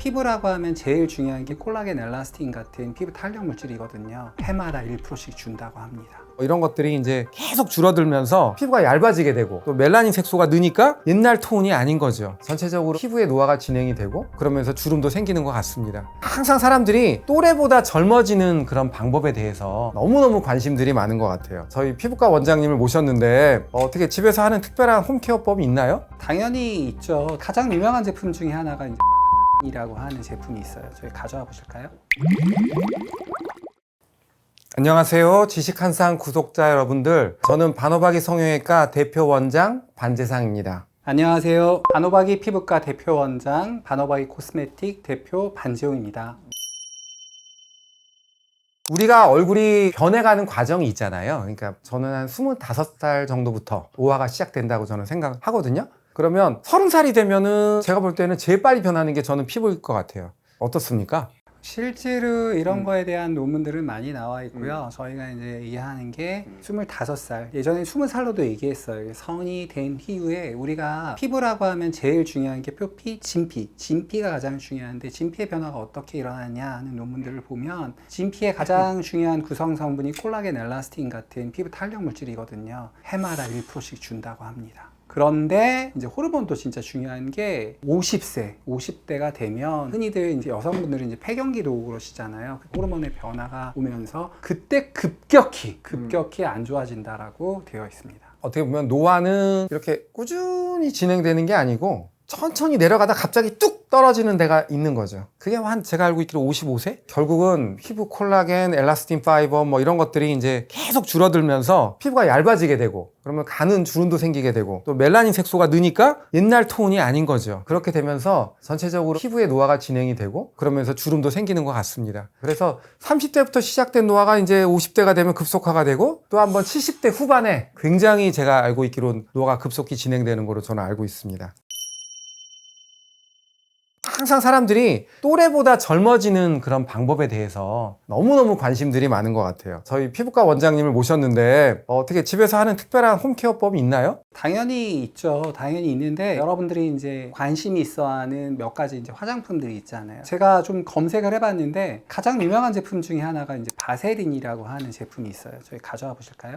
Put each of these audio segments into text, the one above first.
피부라고 하면 제일 중요한 게 콜라겐, 엘라스틴 같은 피부 탄력 물질이거든요. 해마다 1%씩 준다고 합니다. 이런 것들이 이제 계속 줄어들면서 피부가 얇아지게 되고 또 멜라닌 색소가 느니까 옛날 톤이 아닌 거죠. 전체적으로 피부의 노화가 진행이 되고 그러면서 주름도 생기는 것 같습니다. 항상 사람들이 또래보다 젊어지는 그런 방법에 대해서 너무너무 관심들이 많은 것 같아요. 저희 피부과 원장님을 모셨는데 어떻게 집에서 하는 특별한 홈케어법이 있나요? 당연히 있죠. 가장 유명한 제품 중에 하나가 이제 이라고 하는 제품이 있어요. 저희 가져와 보실까요? 안녕하세요. 지식한상 구독자 여러분들, 저는 반호박이 성형외과 대표 원장 반재상입니다. 안녕하세요. 반호박이 피부과 대표 원장, 반호박이 코스메틱 대표 반재용입니다. 우리가 얼굴이 변해가는 과정이 있잖아요. 그러니까 저는 한 25살 정도부터 노화가 시작된다고 저는 생각하거든요. 그러면 30살이 되면은 제가 볼 때는 제일 빨리 변하는 게 저는 피부일 것 같아요. 어떻습니까? 실제로 이런 거에 대한 논문들은 많이 나와 있고요. 저희가 이제 이해하는 게 25살, 예전에 20살로도 얘기했어요. 성이 된 이후에 우리가 피부라고 하면 제일 중요한 게 표피, 진피가 가장 중요한데 진피의 변화가 어떻게 일어나냐 하는 논문들을 보면 진피의 가장 중요한 구성 성분이 콜라겐, 엘라스틴 같은 피부 탄력 물질이거든요. 해마다 1%씩 준다고 합니다. 그런데 이제 호르몬도 진짜 중요한 게 50대가 되면 흔히들 이제 여성분들은 이제 폐경기도 오고 그러시잖아요. 호르몬의 변화가 오면서 그때 급격히 안 좋아진다라고 되어 있습니다. 어떻게 보면 노화는 이렇게 꾸준히 진행되는 게 아니고 천천히 내려가다 갑자기 뚝 떨어지는 데가 있는 거죠. 그게 한 제가 알고 있기로 55세? 결국은 피부 콜라겐, 엘라스틴 파이버 뭐 이런 것들이 이제 계속 줄어들면서 피부가 얇아지게 되고 그러면 가는 주름도 생기게 되고 또 멜라닌 색소가 느니까 옛날 톤이 아닌 거죠. 그렇게 되면서 전체적으로 피부의 노화가 진행이 되고 그러면서 주름도 생기는 것 같습니다. 그래서 30대부터 시작된 노화가 이제 50대가 되면 급속화가 되고 또 한번 70대 후반에 굉장히 제가 알고 있기로 노화가 급속히 진행되는 걸로 저는 알고 있습니다. 항상 사람들이 또래보다 젊어지는 그런 방법에 대해서 너무너무 관심들이 많은 것 같아요. 저희 피부과 원장님을 모셨는데 어떻게 집에서 하는 특별한 홈케어법이 있나요? 당연히 있죠. 당연히 있는데 여러분들이 이제 관심이 있어 하는 몇 가지 이제 화장품들이 있잖아요. 제가 좀 검색을 해봤는데 가장 유명한 제품 중에 하나가 이제 바세린이라고 하는 제품이 있어요. 저희 가져와 보실까요?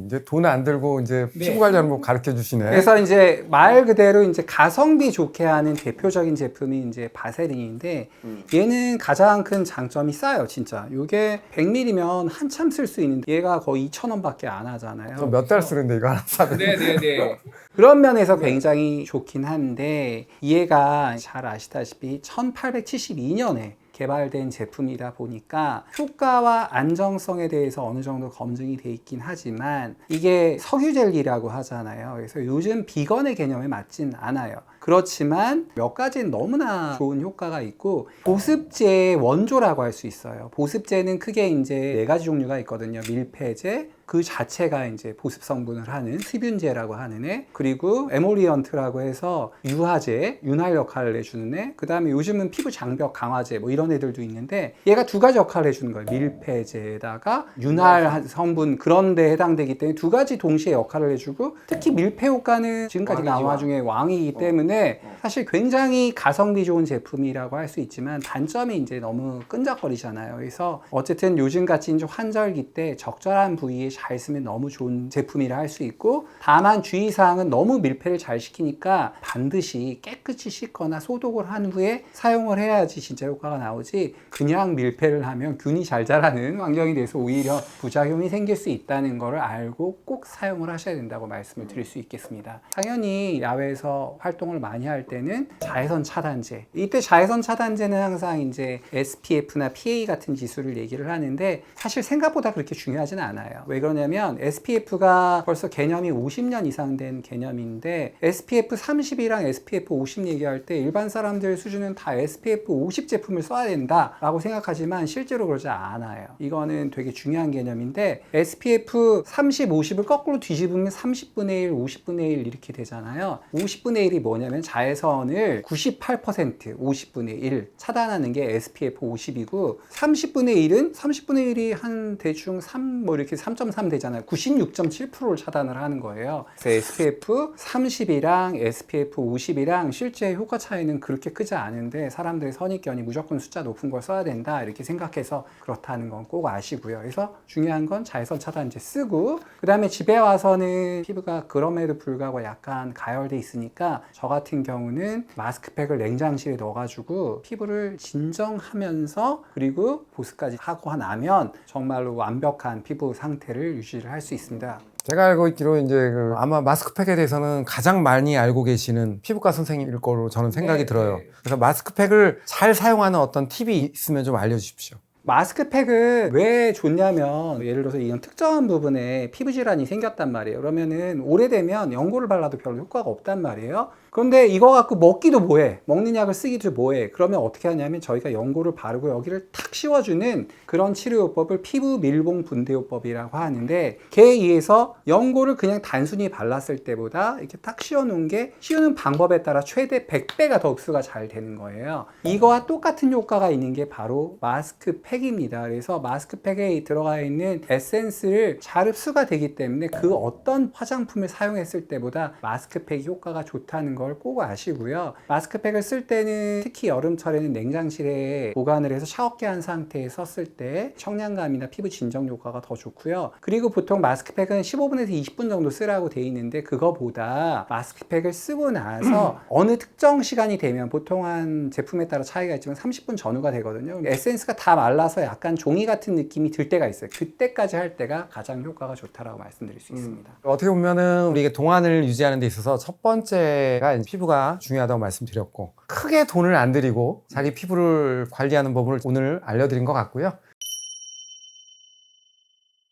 이제 돈 안 들고 이제 피부 관리하는 법 가르쳐 주시네. 그래서 이제 말 그대로 이제 가성비 좋게 하는 대표적인 제품이 이제 바세린인데 얘는 가장 큰 장점이 싸요, 진짜. 이게 100ml면 한참 쓸 수 있는데 얘가 거의 2,000원밖에 안 하잖아요. 몇 달 쓰는데 이거 하나 사면. 네네네. 그런 면에서 굉장히 좋긴 한데 얘가 잘 아시다시피 1872년에 개발된 제품이다 보니까 효과와 안정성에 대해서 어느 정도 검증이 돼 있긴 하지만 이게 석유젤리라고 하잖아요. 그래서 요즘 비건의 개념에 맞진 않아요. 그렇지만 몇 가지는 너무나 좋은 효과가 있고 보습제의 원조라고 할 수 있어요. 보습제는 크게 이제 4가지 종류가 있거든요. 밀폐제, 그 자체가 이제 보습 성분을 하는 수분제라고 하는 애, 그리고 에몰리언트라고 해서 유화제, 윤활 역할을 해주는 애, 그 다음에 요즘은 피부 장벽 강화제 뭐 이런 애들도 있는데 얘가 2가지 역할을 해주는 거예요. 밀폐제에다가 윤활 성분 그런 데 해당되기 때문에 2가지 동시에 역할을 해주고 특히 밀폐 효과는 지금까지 나온 와 중에 왕이기 때문에 사실 굉장히 가성비 좋은 제품이라고 할 수 있지만 단점이 이제 너무 끈적거리잖아요. 그래서 어쨌든 요즘같이 이제 환절기 때 적절한 부위에 잘 쓰면 너무 좋은 제품이라 할 수 있고 다만 주의사항은 너무 밀폐를 잘 시키니까 반드시 깨끗이 씻거나 소독을 한 후에 사용을 해야지 진짜 효과가 나오지 그냥 밀폐를 하면 균이 잘 자라는 환경이 돼서 오히려 부작용이 생길 수 있다는 걸 알고 꼭 사용을 하셔야 된다고 말씀을 드릴 수 있겠습니다. 당연히 야외에서 활동을 많이 할 때는 자외선 차단제, 이때 자외선 차단제는 항상 이제 SPF나 PA 같은 지수를 얘기를 하는데 사실 생각보다 그렇게 중요하진 않아요. 왜 그러냐면 SPF가 벌써 개념이 50년 이상 된 개념인데 SPF 30이랑 SPF 50 얘기할 때 일반 사람들 수준은 다 SPF 50 제품을 써야 된다라고 생각하지만 실제로 그러지 않아요. 이거는 되게 중요한 개념인데 SPF 30, 50을 거꾸로 뒤집으면 30분의 1, 50분의 1 이렇게 되잖아요. 50분의 1이 뭐냐면 자외선 자외선을 98% 50분의 1 차단하는 게 SPF 50이고 30분의 1은 30분의 1이 한 대충 3 뭐 이렇게 3.3 되잖아요. 96.7%를 차단을 하는 거예요. 그래서 SPF 30이랑 SPF 50이랑 실제 효과 차이는 그렇게 크지 않은데 사람들의 선입견이 무조건 숫자 높은 걸 써야 된다 이렇게 생각해서 그렇다는 건 꼭 아시고요. 그래서 중요한 건 자외선 차단제 쓰고 그 다음에 집에 와서는 피부가 그럼에도 불구하고 약간 가열돼 있으니까 저 같은 경우는 마스크팩을 냉장실에 넣어가지고 피부를 진정하면서 그리고 보습까지 하고 나면 정말로 완벽한 피부 상태를 유지를 할 수 있습니다. 제가 알고 있기로 이제 아마 마스크팩에 대해서는 가장 많이 알고 계시는 피부과 선생님일 거로 저는 생각이 네, 들어요. 네. 그래서 마스크팩을 잘 사용하는 어떤 팁이 있으면 좀 알려주십시오. 마스크팩은 왜 좋냐면 예를 들어서 이런 특정한 부분에 피부 질환이 생겼단 말이에요. 그러면은 오래되면 연고를 발라도 별로 효과가 없단 말이에요. 그런데 이거 갖고 먹기도 뭐해, 먹는 약을 쓰기도 뭐해. 그러면 어떻게 하냐면 저희가 연고를 바르고 여기를 탁 씌워주는 그런 치료요법을 피부 밀봉 분대요법이라고 하는데 걔에 의해서 연고를 그냥 단순히 발랐을 때보다 이렇게 탁 씌워놓은 게 씌우는 방법에 따라 최대 100배가 더 흡수가 잘 되는 거예요. 이거와 똑같은 효과가 있는 게 바로 마스크팩입니다. 그래서 마스크팩에 들어가 있는 에센스를 잘 흡수가 되기 때문에 그 어떤 화장품을 사용했을 때보다 마스크팩이 효과가 좋다는 걸 꼭 아시고요. 마스크팩을 쓸 때는 특히 여름철에는 냉장실에 보관을 해서 샤워기 한 상태에 썼을 때 청량감이나 피부 진정 효과가 더 좋고요. 그리고 보통 마스크팩은 15분에서 20분 정도 쓰라고 돼 있는데 그거보다 마스크팩을 쓰고 나서 어느 특정 시간이 되면 보통 한 제품에 따라 차이가 있지만 30분 전후가 되거든요. 에센스가 다 말라서 약간 종이 같은 느낌이 들 때가 있어요. 그때까지 할 때가 가장 효과가 좋다라고 말씀드릴 수 있습니다. 어떻게 보면은 우리 동안을 유지하는 데 있어서 첫 번째가 피부가 중요하다고 말씀드렸고 크게 돈을 안 들이고 자기 피부를 관리하는 법을 오늘 알려드린 것 같고요.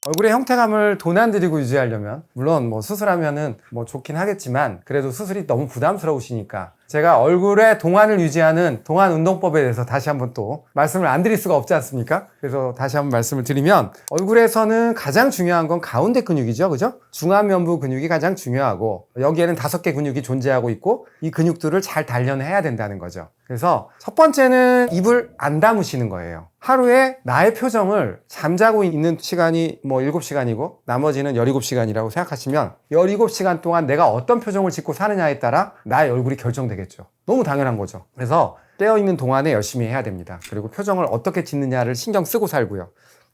얼굴의 형태감을 돈 안 들이고 유지하려면 물론 뭐 수술하면은 뭐 좋긴 하겠지만 그래도 수술이 너무 부담스러우시니까 제가 얼굴의 동안을 유지하는 동안 운동법에 대해서 다시 한번 또 말씀을 안 드릴 수가 없지 않습니까? 그래서 다시 한번 말씀을 드리면 얼굴에서는 가장 중요한 건 가운데 근육이죠. 그죠? 중안면부 근육이 가장 중요하고 여기에는 5개 근육이 존재하고 있고 이 근육들을 잘 단련해야 된다는 거죠. 그래서 첫 번째는 입을 안 다무시는 거예요. 하루에 나의 표정을 잠자고 있는 시간이 뭐 7시간이고 나머지는 17시간이라고 생각하시면 17시간 동안 내가 어떤 표정을 짓고 사느냐에 따라 나의 얼굴이 결정되겠죠. 너무 당연한 거죠. 그래서 깨어있는 동안에 열심히 해야 됩니다. 그리고 표정을 어떻게 짓느냐를 신경 쓰고 살고요.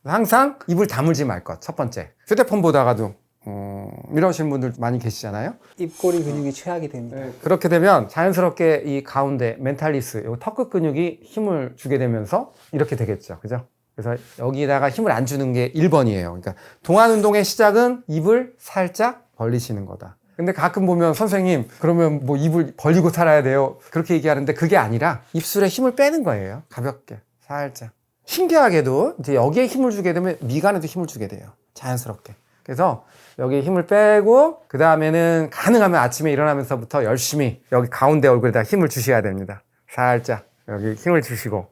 항상 입을 다물지 말 것. 첫 번째. 휴대폰 보다가도 이러시는 분들 많이 계시잖아요. 입꼬리 근육이 최악이 됩니다. 그렇게 되면 자연스럽게 이 가운데 멘탈리스, 이 턱끝 근육이 힘을 주게 되면서 이렇게 되겠죠. 그죠? 그래서 여기다가 힘을 안 주는 게 1번이에요. 그러니까 동안 운동의 시작은 입을 살짝 벌리시는 거다. 근데 가끔 보면 선생님 그러면 뭐 입을 벌리고 살아야 돼요. 그렇게 얘기하는데 그게 아니라 입술에 힘을 빼는 거예요. 가볍게 살짝. 신기하게도 이제 여기에 힘을 주게 되면 미간에도 힘을 주게 돼요. 자연스럽게. 그래서 여기 힘을 빼고 그 다음에는 가능하면 아침에 일어나면서부터 열심히 여기 가운데 얼굴에다 힘을 주셔야 됩니다. 살짝 여기 힘을 주시고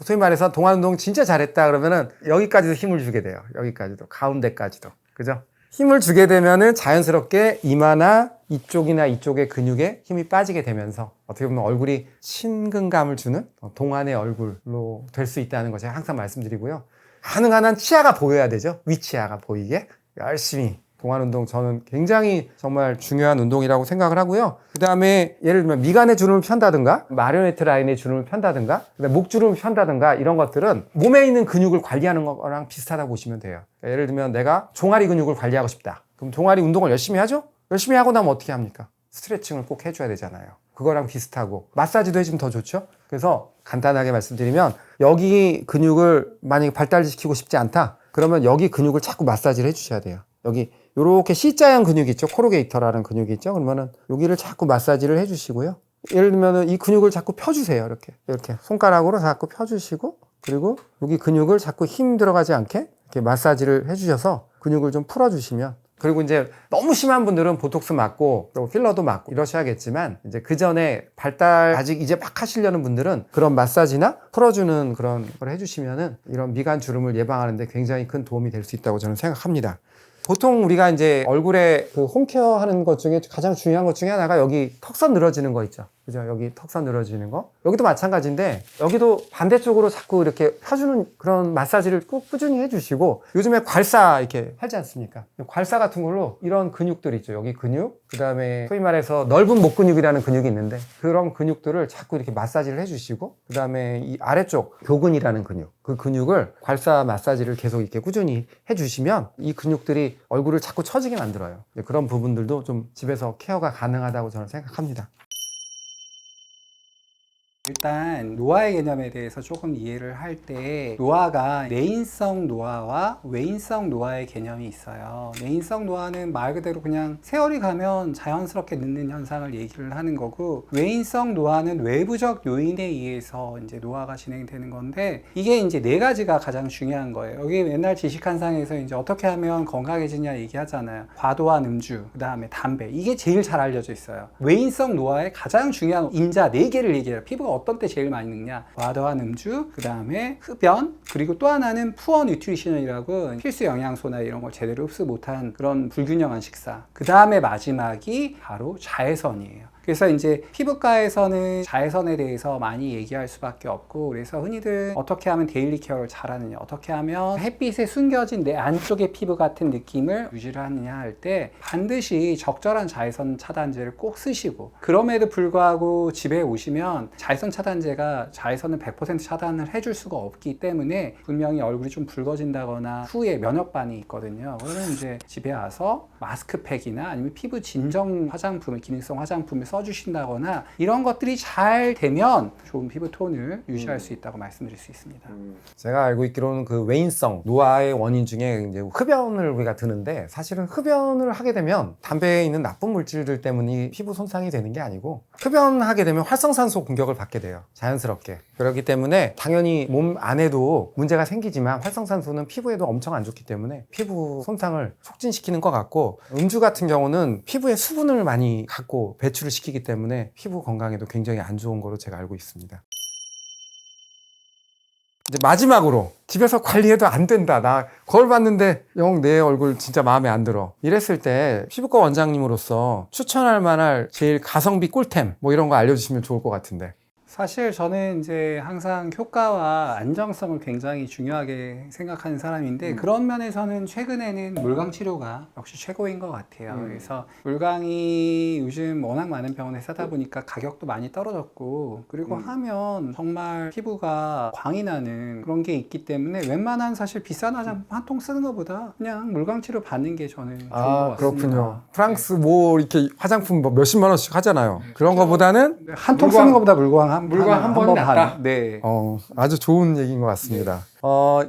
소위 말해서 동안 운동 진짜 잘했다 그러면은 여기까지도 힘을 주게 돼요. 여기까지도 가운데까지도 그죠? 힘을 주게 되면은 자연스럽게 이마나 이쪽이나 이쪽의 근육에 힘이 빠지게 되면서 어떻게 보면 얼굴이 친근감을 주는 동안의 얼굴로 될 수 있다는 거 제가 항상 말씀드리고요. 가능한 한 치아가 보여야 되죠. 위치아가 보이게 열심히 동안 운동 저는 굉장히 정말 중요한 운동이라고 생각을 하고요. 그 다음에 예를 들면 미간의 주름을 편다든가 마리오네트 라인의 주름을 편다든가 목주름을 편다든가 이런 것들은 몸에 있는 근육을 관리하는 거랑 비슷하다고 보시면 돼요. 그러니까 예를 들면 내가 종아리 근육을 관리하고 싶다. 그럼 종아리 운동을 열심히 하죠? 열심히 하고 나면 어떻게 합니까? 스트레칭을 꼭 해줘야 되잖아요. 그거랑 비슷하고 마사지도 해주면 더 좋죠? 그래서 간단하게 말씀드리면 여기 근육을 만약에 발달시키고 싶지 않다. 그러면 여기 근육을 자꾸 마사지를 해주셔야 돼요. 여기 요렇게 C자형 근육이 있죠. 코로게이터라는 근육이 있죠. 그러면은 여기를 자꾸 마사지를 해주시고요. 예를 들면은 이 근육을 자꾸 펴주세요. 이렇게 손가락으로 자꾸 펴주시고 그리고 여기 근육을 자꾸 힘 들어가지 않게 이렇게 마사지를 해주셔서 근육을 좀 풀어주시면 그리고 이제 너무 심한 분들은 보톡스 맞고 또 필러도 맞고 이러셔야겠지만 이제 그 전에 발달 아직 이제 막 하시려는 분들은 그런 마사지나 풀어주는 그런 걸 해주시면은 이런 미간 주름을 예방하는데 굉장히 큰 도움이 될 수 있다고 저는 생각합니다. 보통 우리가 이제 얼굴에 그 홈케어 하는 것 중에 가장 중요한 것 중에 하나가 여기 턱선 늘어지는 거 있죠. 그죠? 여기 턱선 늘어지는 거. 여기도 마찬가지인데 여기도 반대쪽으로 자꾸 이렇게 펴주는 그런 마사지를 꼭 꾸준히 해주시고 요즘에 괄사 이렇게 하지 않습니까? 괄사 같은 걸로 이런 근육들 있죠. 여기 근육, 그 다음에 소위 말해서 넓은 목 근육이라는 근육이 있는데 그런 근육들을 자꾸 이렇게 마사지를 해주시고 그 다음에 이 아래쪽 교근이라는 근육, 그 근육을 괄사 마사지를 계속 이렇게 꾸준히 해주시면 이 근육들이 얼굴을 자꾸 처지게 만들어요. 그런 부분들도 좀 집에서 케어가 가능하다고 저는 생각합니다. 일단 노화의 개념에 대해서 조금 이해를 할 때 노화가 내인성 노화와 외인성 노화의 개념이 있어요. 내인성 노화는 말 그대로 그냥 세월이 가면 자연스럽게 늙는 현상을 얘기를 하는 거고, 외인성 노화는 외부적 요인에 의해서 이제 노화가 진행되는 건데, 이게 이제 네 가지가 가장 중요한 거예요. 여기 맨날 지식한상에서 이제 어떻게 하면 건강해지냐 얘기하잖아요. 과도한 음주, 그 다음에 담배, 이게 제일 잘 알려져 있어요. 외인성 노화의 가장 중요한 인자 네 개를 얘기해요. 피부가 어떤 때 제일 많이 늙냐? 과도한 음주, 그 다음에 흡연, 그리고 또 하나는 푸어 뉴트리션이라고 필수 영양소나 이런 걸 제대로 흡수 못한 그런 불균형한 식사. 그 다음에 마지막이 바로 자외선이에요. 그래서 이제 피부과에서는 자외선에 대해서 많이 얘기할 수밖에 없고, 그래서 흔히들 어떻게 하면 데일리 케어를 잘하느냐, 어떻게 하면 햇빛에 숨겨진 내 안쪽의 피부 같은 느낌을 유지를 하느냐 할 때 반드시 적절한 자외선 차단제를 꼭 쓰시고, 그럼에도 불구하고 집에 오시면 자외선 차단제가 자외선을 100% 차단을 해줄 수가 없기 때문에 분명히 얼굴이 좀 붉어진다거나 후에 면역반이 있거든요. 그러면 이제 집에 와서 마스크팩이나 아니면 피부 진정 화장품을, 기능성 화장품을 써주신다거나 이런 것들이 잘 되면 좋은 피부 톤을 유지할 수 있다고 말씀드릴 수 있습니다. 제가 알고 있기로는 그 외인성 노화의 원인 중에 이제 흡연을 우리가 드는데, 사실은 흡연을 하게 되면 담배에 있는 나쁜 물질들 때문에 피부 손상이 되는 게 아니고, 흡연하게 되면 활성산소 공격을 받게 돼요. 자연스럽게. 그렇기 때문에 당연히 몸 안에도 문제가 생기지만 활성산소는 피부에도 엄청 안 좋기 때문에 피부 손상을 촉진시키는 것 같고, 음주 같은 경우는 피부에 수분을 많이 갖고 배출을 시키기 때문에 피부 건강에도 굉장히 안 좋은 거로 제가 알고 있습니다. 이제 마지막으로 집에서 관리해도 안 된다, 나 거울 봤는데 영 내 얼굴 진짜 마음에 안 들어, 이랬을 때 피부과 원장님으로서 추천할 만한 제일 가성비 꿀템 뭐 이런 거 알려주시면 좋을 것 같은데. 사실 저는 이제 항상 효과와 안정성을 굉장히 중요하게 생각하는 사람인데, 그런 면에서는 최근에는 물광 치료가 역시 최고인 것 같아요. 그래서 물광이 요즘 워낙 많은 병원에 쓰다 보니까 가격도 많이 떨어졌고, 그리고 하면 정말 피부가 광이 나는 그런 게 있기 때문에 웬만한 사실 비싼 화장품 한 통 쓰는 것보다 그냥 물광 치료 받는 게 저는 좋은 것 같습니다. 그렇군요. 프랑스 뭐 이렇게 화장품 뭐 몇십만 원씩 하잖아요. 그런 거보다는 한 통 쓰는 것보다 물광 한 번이 낫다. 네. 아주 좋은 얘기인 것 같습니다.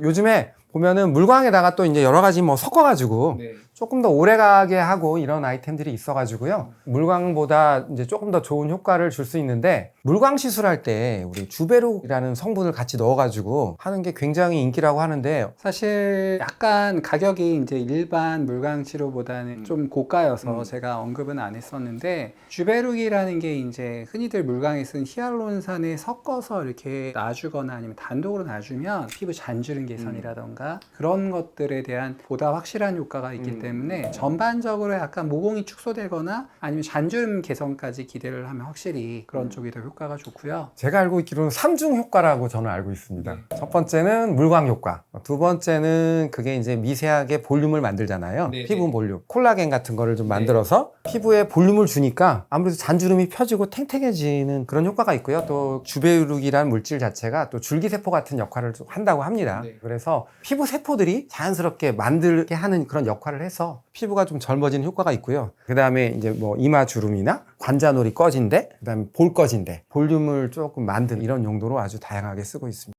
요즘에 보면은 물광에다가 또 이제 여러 가지 뭐 섞어가지고 네. 조금 더 오래가게 하고 이런 아이템들이 있어가지고요. 물광보다 이제 조금 더 좋은 효과를 줄 수 있는데, 물광 시술할 때 우리 주베룩이라는 성분을 같이 넣어가지고 하는 게 굉장히 인기라고 하는데, 사실 약간 가격이 이제 일반 물광 치료보다는 좀 고가여서 제가 언급은 안 했었는데, 주베룩이라는 게 이제 흔히들 물광에 쓴 히알루론산에 섞어서 이렇게 놔주거나 아니면 단독으로 놔주면 피부 잔주름 개선이라던가 그런 것들에 대한 보다 확실한 효과가 있기 때문에 전반적으로 약간 모공이 축소되거나 아니면 잔주름 개선까지 기대를 하면 확실히 그런 쪽이 더 효과가 좋고요. 제가 알고 있기로는 3중 효과라고 저는 알고 있습니다. 첫 번째는 물광 효과, 두 번째는 그게 이제 미세하게 볼륨을 만들잖아요. 네네. 피부 볼륨, 콜라겐 같은 거를 좀 만들어서 피부에 볼륨을 주니까 아무래도 잔주름이 펴지고 탱탱해지는 그런 효과가 있고요. 또 주베룩이라는 물질 자체가 또 줄기세포 같은 역할을 한다고 합니다. 그래서 피부 세포들이 자연스럽게 만들게 하는 그런 역할을 해서 피부가 좀 젊어지는 효과가 있고요. 그 다음에 이제 뭐 이마 주름이나 관자놀이 꺼진데, 그 다음에 볼 꺼진데 볼륨을 조금 만든 이런 용도로 아주 다양하게 쓰고 있습니다.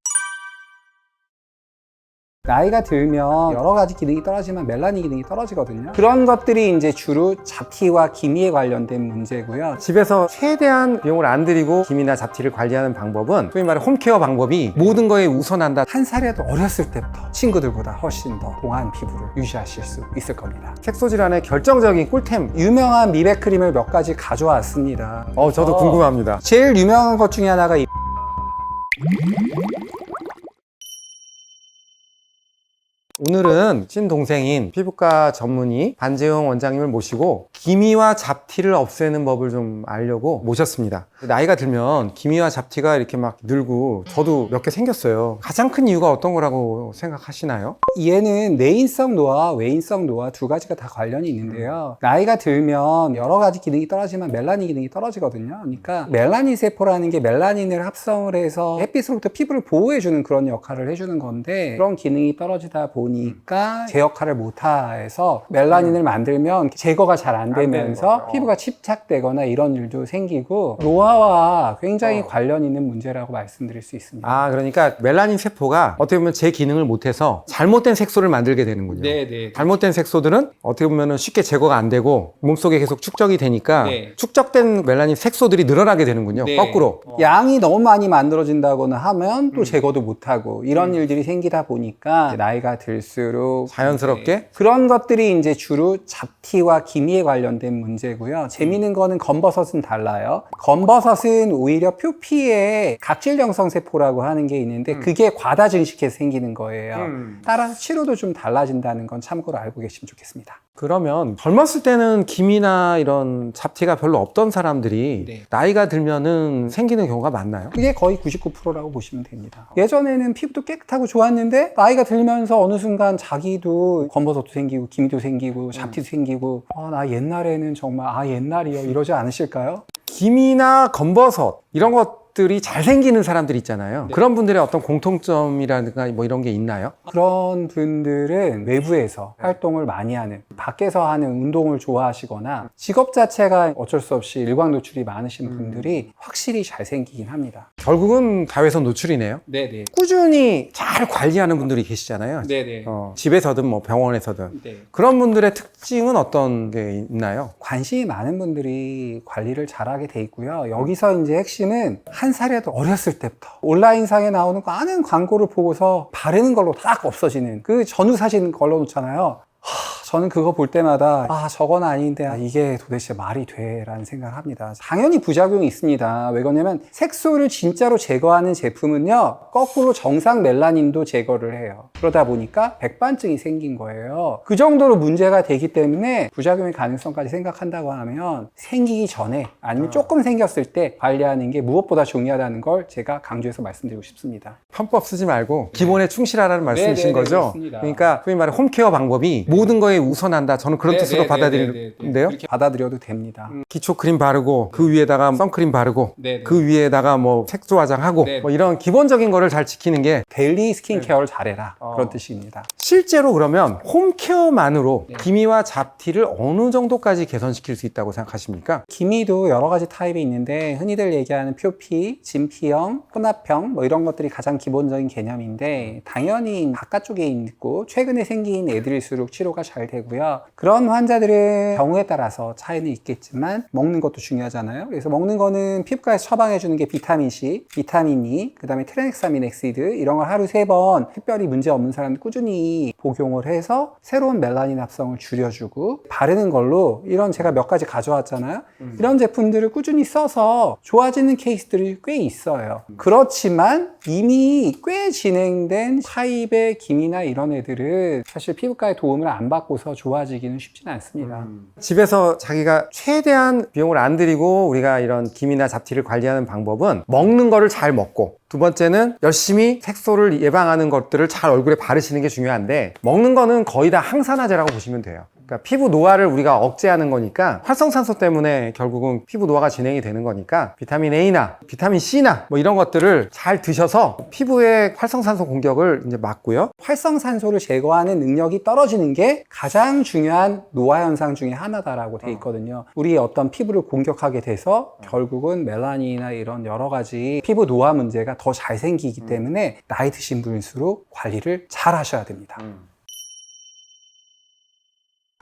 나이가 들면 여러 가지 기능이 떨어지면 멜라닌 기능이 떨어지거든요. 그런 것들이 이제 주로 잡티와 기미에 관련된 문제고요. 집에서 최대한 비용을 안 들이고 기미나 잡티를 관리하는 방법은 소위 말해 홈케어 방법이 모든 거에 우선한다. 한 살이라도 어렸을 때부터 친구들보다 훨씬 더 동안 피부를 유지하실 수 있을 겁니다. 색소 질환의 결정적인 꿀템. 유명한 미백 크림을 몇 가지 가져왔습니다. 저도 궁금합니다. 제일 유명한 것 중에 하나가 오늘은 친동생인 피부과 전문의 반재용 원장님을 모시고 기미와 잡티를 없애는 법을 좀 알려고 모셨습니다. 나이가 들면 기미와 잡티가 이렇게 막 늘고 저도 몇 개 생겼어요. 가장 큰 이유가 어떤 거라고 생각하시나요? 얘는 내인성 노화, 외인성 노화 두 가지가 다 관련이 있는데요. 나이가 들면 여러 가지 기능이 떨어지면 멜라닌 기능이 떨어지거든요. 그러니까 멜라닌 세포라는 게 멜라닌을 합성을 해서 햇빛으로부터 피부를 보호해주는 그런 역할을 해주는 건데 그런 기능이 떨어지다 보니까 제 역할을 못해서 멜라닌을 만들면 제거가 잘 안 되면서 피부가 침착되거나 이런 일도 생기고 노화와 굉장히 관련 있는 문제라고 말씀드릴 수 있습니다. 아, 그러니까 멜라닌 세포가 어떻게 보면 제 기능을 못해서 잘못된 색소를 만들게 되는군요. 네네. 잘못된 색소들은 어떻게 보면 쉽게 제거가 안 되고 몸속에 계속 축적이 되니까 네. 축적된 멜라닌 색소들이 늘어나게 되는군요. 네. 거꾸로. 양이 너무 많이 만들어진다거나 하면 또 제거도 못하고 이런 일들이 생기다 보니까 이제 나이가 들수록 자연스럽게? 네. 그런 것들이 이제 주로 잡티와 기미에 관련된 문제고요. 재미있는 거는 검버섯은 달라요. 검버섯은 오히려 표피에 각질정성 세포라고 하는 게 있는데 그게 과다 증식해서 생기는 거예요. 따라서 치료도 좀 달라진다는 건 참고로 알고 계시면 좋겠습니다. 그러면 젊었을 때는 기미나 이런 잡티가 별로 없던 사람들이 네. 나이가 들면은 생기는 경우가 많나요? 그게 거의 99%라고 보시면 됩니다. 예전에는 피부도 깨끗하고 좋았는데 나이가 들면서 어느 순간 자기도 검버섯도 생기고 기미도 생기고 잡티도 생기고 나 옛날에는 정말 옛날이요 이러지 않으실까요? 기미나 검버섯 이런 것들이 잘 생기는 사람들 있잖아요. 네. 그런 분들의 어떤 공통점이라든가 뭐 이런 게 있나요? 그런 분들은 외부에서 활동을 많이 하는 밖에서 하는 운동을 좋아하시거나 직업 자체가 어쩔 수 없이 일광 노출이 많으신 분들이 확실히 잘 생기긴 합니다. 결국은 자외선 노출이네요. 네네. 꾸준히 잘 관리하는 분들이 계시잖아요. 네네. 집에서든 뭐 병원에서든. 네. 그런 분들의 특징은 어떤 게 있나요? 관심이 많은 분들이 관리를 잘하게 돼 있고요. 여기서 이제 핵심은 한 살이라도 어렸을 때부터 온라인상에 나오는 많은 광고를 보고서 바르는 걸로 딱 없어지는 그 전후 사진 걸러놓잖아요. 저는 그거 볼 때마다 저건 아닌데 이게 도대체 말이 돼 라는 생각을 합니다. 당연히 부작용이 있습니다. 왜 그러냐면 색소를 진짜로 제거하는 제품은요 거꾸로 정상 멜라닌도 제거를 해요. 그러다 보니까 백반증이 생긴 거예요. 그 정도로 문제가 되기 때문에 부작용의 가능성까지 생각한다고 하면 생기기 전에 아니면 조금 생겼을 때 관리하는 게 무엇보다 중요하다는 걸 제가 강조해서 말씀드리고 싶습니다. 편법 쓰지 말고 기본에 충실하라는 말씀이신 네네네, 거죠? 그렇습니다. 그러니까 소위 말해 홈케어 방법이 모든 거에 우선한다. 저는 그런 뜻으로 받아들이는데요. 그렇게 받아들여도 됩니다. 기초 크림 바르고 그 위에다가 선크림 바르고 네네. 그 위에다가 뭐 색조 화장하고 네. 뭐 이런 기본적인 거를 잘 지키는 게 데일리 스킨케어를 잘해라 그런 뜻입니다. 실제로 그러면 홈케어만으로 기미와 잡티를 어느 정도까지 개선시킬 수 있다고 생각하십니까? 기미도 여러 가지 타입이 있는데 흔히들 얘기하는 표피, 진피형, 혼합형 뭐 이런 것들이 가장 기본적인 개념인데 당연히 바깥쪽에 있고 최근에 생긴 애들일수록 치료가 잘 되고요. 그런 환자들의 경우에 따라서 차이는 있겠지만 먹는 것도 중요하잖아요. 그래서 먹는 거는 피부과에서 처방해 주는 게 비타민C, 비타민 E, 그 다음에 트라넥사민 엑시드 이런 걸 하루 3번 특별히 문제 없는 사람들 꾸준히 복용을 해서 새로운 멜라닌 합성을 줄여주고 바르는 걸로 이런 제가 몇 가지 가져왔잖아요. 이런 제품들을 꾸준히 써서 좋아지는 케이스들이 꽤 있어요. 그렇지만 이미 꽤 진행된 타입의 기미나 이런 애들은 사실 피부과의 도움을 안 받고서 좋아지기는 쉽지는 않습니다. 집에서 자기가 최대한 비용을 안 들이고 우리가 이런 기미나 잡티를 관리하는 방법은 먹는 거를 잘 먹고 두 번째는 열심히 색소를 예방하는 것들을 잘 얼굴에 바르시는 게 중요한데 먹는 거는 거의 다 항산화제라고 보시면 돼요. 그러니까 피부 노화를 우리가 억제하는 거니까 활성산소 때문에 결국은 피부 노화가 진행이 되는 거니까 비타민 A나 비타민 C나 뭐 이런 것들을 잘 드셔서 피부의 활성산소 공격을 이제 막고요. 활성산소를 제거하는 능력이 떨어지는 게 가장 중요한 노화 현상 중에 하나다라고 돼 있거든요. 우리의 어떤 피부를 공격하게 돼서 결국은 멜라닌이나 이런 여러 가지 피부 노화 문제가 더 잘 생기기 때문에 나이 드신 분일수록 관리를 잘 하셔야 됩니다.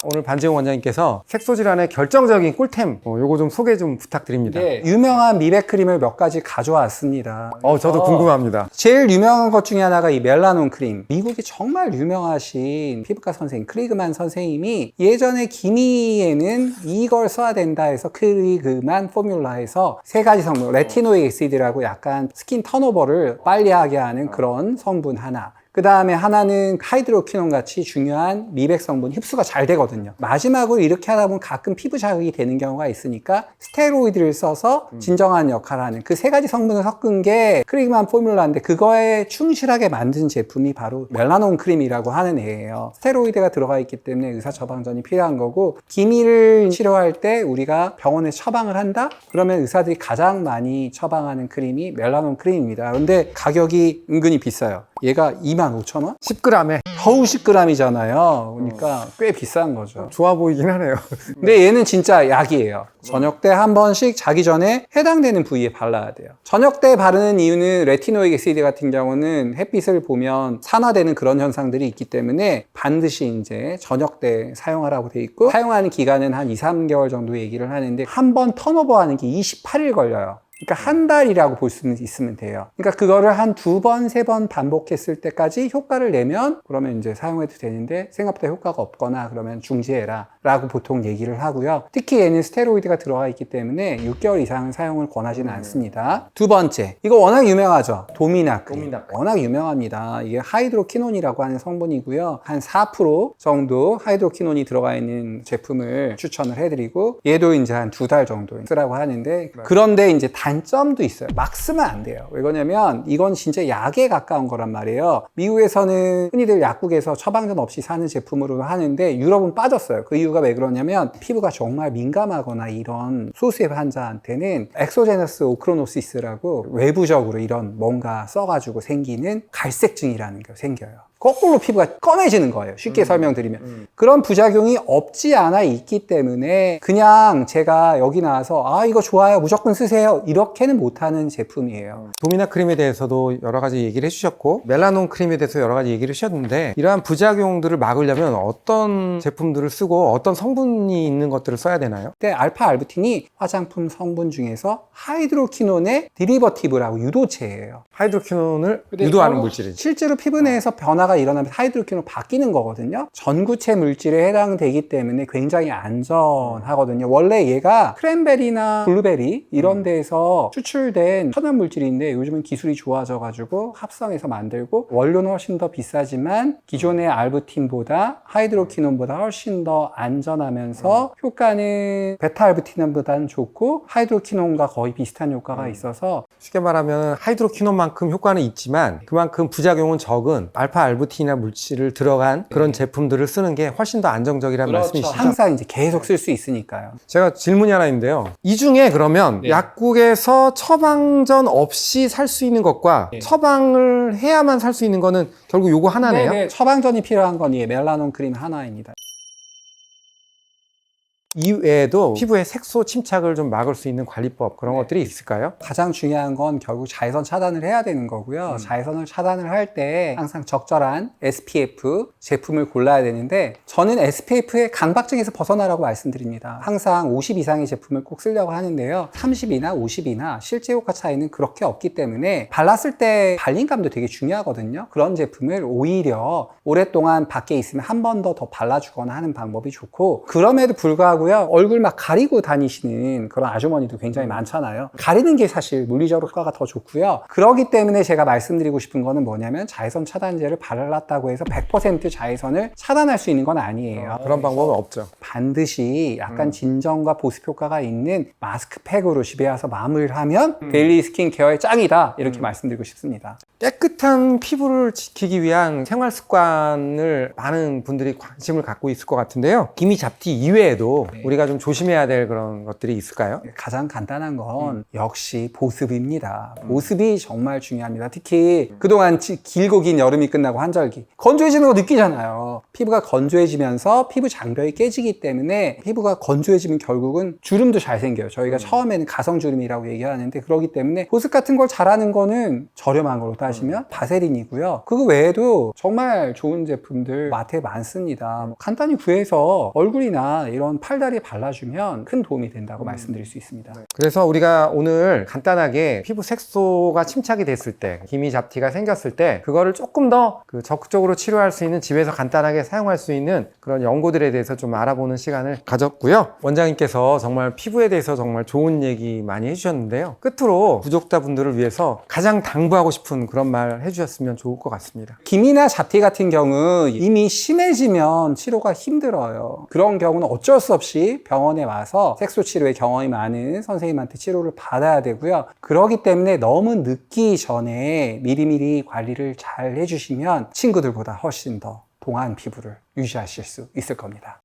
오늘 반지용 원장님께서 색소 질환의 결정적인 꿀템 요거 좀 소개 좀 부탁드립니다. 네, 유명한 미백 크림을 몇 가지 가져왔습니다. 저도 궁금합니다. 제일 유명한 것 중에 하나가 이 멜라논 크림. 미국이 정말 유명하신 피부과 선생님 크리그만 선생님이 예전에 기미에는 이걸 써야 된다 해서 크리그만 포뮬라에서 3가지 성분 레티노익 엑시드라고 약간 스킨 턴오버를 빨리 하게 하는 그런 성분 하나, 그 그 다음에 하나는 하이드로퀴논 같이 중요한 미백 성분 흡수가 잘 되거든요. 마지막으로 이렇게 하다 보면 가끔 피부 자극이 되는 경우가 있으니까 스테로이드를 써서 진정한 역할을 하는 그 세 가지 성분을 섞은 게 크리그만 포뮬라인데 그거에 충실하게 만든 제품이 바로 멜라논 크림이라고 하는 애예요. 스테로이드가 들어가 있기 때문에 의사 처방전이 필요한 거고, 기미를 치료할 때 우리가 병원에 처방을 한다? 그러면 의사들이 가장 많이 처방하는 크림이 멜라논 크림입니다. 그런데 가격이 은근히 비싸요. 얘가 25,000원? 10g에 겨우 10g이잖아요. 그러니까 꽤 비싼 거죠. 좋아 보이긴 하네요. 근데 얘는 진짜 약이에요. 저녁 때 한 번씩 자기 전에 해당되는 부위에 발라야 돼요. 저녁 때 바르는 이유는 레티노익 애시드 같은 경우는 햇빛을 보면 산화되는 그런 현상들이 있기 때문에 반드시 이제 저녁 때 사용하라고 돼 있고, 사용하는 기간은 한 2, 3개월 정도 얘기를 하는데 한 번 턴오버 하는 게 28일 걸려요. 그러니까 한 달이라고 볼 수 있으면 돼요. 그러니까 그거를 한 2번, 3번 반복했을 때까지 효과를 내면 그러면 이제 사용해도 되는데, 생각보다 효과가 없거나 그러면 중지해라 라고 보통 얘기를 하고요. 특히 얘는 스테로이드가 들어가 있기 때문에 6개월 이상은 사용을 권하지는 않습니다. 두 번째, 이거 워낙 유명하죠. 도미나 크림. 워낙 유명합니다. 이게 하이드로퀴논이라고 하는 성분이고요. 한 4% 정도 하이드로퀴논이 들어가 있는 제품을 추천을 해드리고, 얘도 이제 한 2달 정도 쓰라고 하는데, 그런데 이제 단점도 있어요. 막 쓰면 안 돼요. 왜 그러냐면 이건 진짜 약에 가까운 거란 말이에요. 미국에서는 흔히들 약국에서 처방전 없이 사는 제품으로 하는데 유럽은 빠졌어요. 그 이유가 왜 그러냐면 피부가 정말 민감하거나 이런 소수의 환자한테는 엑소제너스 오크로노시스라고 외부적으로 이런 뭔가 써가지고 생기는 갈색증이라는 게 생겨요. 거꾸로 피부가 검해지는 거예요. 쉽게 설명드리면. 그런 부작용이 없지 않아 있기 때문에 그냥 제가 여기 나와서 아 이거 좋아요 무조건 쓰세요 이렇게는 못하는 제품이에요. 도미나 크림에 대해서도 여러 가지 얘기를 해주셨고, 멜라논 크림에 대해서 여러 가지 얘기를 해주셨는데, 이러한 부작용들을 막으려면 어떤 제품들을 쓰고 어떤 성분이 있는 것들을 써야 되나요? 근데 알파 알부틴이 화장품 성분 중에서 하이드로퀴논의 디리버티브라고 유도체예요. 하이드로퀴논을 유도하는 물질이죠. 실제로 피부 내에서 변화가 일어나면 하이드로퀴논 바뀌는 거거든요. 전구체 물질에 해당되기 때문에 굉장히 안전하거든요. 원래 얘가 크랜베리나 블루베리 이런 데에서 추출된 천연 물질인데 요즘은 기술이 좋아져가지고 합성해서 만들고, 원료는 훨씬 더 비싸지만 기존의 알부틴보다 하이드로퀴논보다 훨씬 더 안전하면서 효과는 베타 알부틴보다는 좋고 하이드로퀴논과 거의 비슷한 효과가 있어서, 쉽게 말하면 하이드로퀴논만큼 효과는 있지만 그만큼 부작용은 적은 알파 알부틴이나 물질을 들어간 그런 제품들을 쓰는 게 훨씬 더 안정적이라는 말씀이시죠? 항상 이제 계속 쓸 수 있으니까요. 제가 질문이 하나 있는데요. 이 중에 그러면 약국에서 처방전 없이 살 수 있는 것과 처방을 해야만 살 수 있는 거는 결국 요거 하나네요? 네, 처방전이 필요한 건 이 멜라논 크림 하나입니다. 이외에도 피부의 색소 침착을 좀 막을 수 있는 관리법, 그런 것들이 있을까요? 가장 중요한 건 결국 자외선 차단을 해야 되는 거고요. 자외선을 차단을 할 때 항상 적절한 SPF 제품을 골라야 되는데, 저는 SPF의 강박증에서 벗어나라고 말씀드립니다. 항상 50 이상의 제품을 꼭 쓰려고 하는데요. 30이나 50이나 실제 효과 차이는 그렇게 없기 때문에 발랐을 때 발림감도 되게 중요하거든요. 그런 제품을 오히려 오랫동안 밖에 있으면 한 번 더 발라주거나 하는 방법이 좋고, 그럼에도 불구하고 얼굴 막 가리고 다니시는 그런 아주머니도 굉장히 많잖아요. 가리는 게 사실 물리적으로 효과가 더 좋고요. 그렇기 때문에 제가 말씀드리고 싶은 거는 뭐냐면, 자외선 차단제를 발랐다고 해서 100% 자외선을 차단할 수 있는 건 아니에요. 그런 방법은 없죠. 반드시 약간 진정과 보습 효과가 있는 마스크팩으로 집에 와서 마무리를 하면 데일리 스킨케어의 짱이다, 이렇게 말씀드리고 싶습니다. 깨끗한 피부를 지키기 위한 생활 습관을 많은 분들이 관심을 갖고 있을 것 같은데요. 기미 잡티 이외에도 우리가 좀 조심해야 될 그런 것들이 있을까요? 가장 간단한 건 역시 보습입니다. 보습이 정말 중요합니다. 특히 그동안 길고 긴 여름이 끝나고 한절기 건조해지는 거 느끼잖아요. 피부가 건조해지면서 피부 장벽이 깨지기 때문에, 피부가 건조해지면 결국은 주름도 잘 생겨요. 저희가 처음에는 가성주름이라고 얘기하는데, 그렇기 때문에 보습 같은 걸 잘하는 거는 저렴한 걸로 따지면 바세린이고요. 그거 외에도 정말 좋은 제품들 마트에 많습니다. 간단히 구해서 얼굴이나 이런 팔다리에 발라주면 큰 도움이 된다고 말씀드릴 수 있습니다. 그래서 우리가 오늘 간단하게 피부 색소가 침착이 됐을 때, 기미 잡티가 생겼을 때 그거를 조금 더 적극적으로 치료할 수 있는, 집에서 간단하게 사용할 수 있는 그런 연고들에 대해서 좀 알아보는 시간을 가졌고요. 원장님께서 정말 피부에 대해서 정말 좋은 얘기 많이 해주셨는데요. 끝으로 구독자분들을 위해서 가장 당부하고 싶은 그런 그런 말 해주셨으면 좋을 것 같습니다. 기미나 잡티 같은 경우 이미 심해지면 치료가 힘들어요. 그런 경우는 어쩔 수 없이 병원에 와서 색소 치료에 경험이 많은 선생님한테 치료를 받아야 되고요. 그렇기 때문에 너무 늦기 전에 미리미리 관리를 잘 해주시면 친구들보다 훨씬 더 동안 피부를 유지하실 수 있을 겁니다.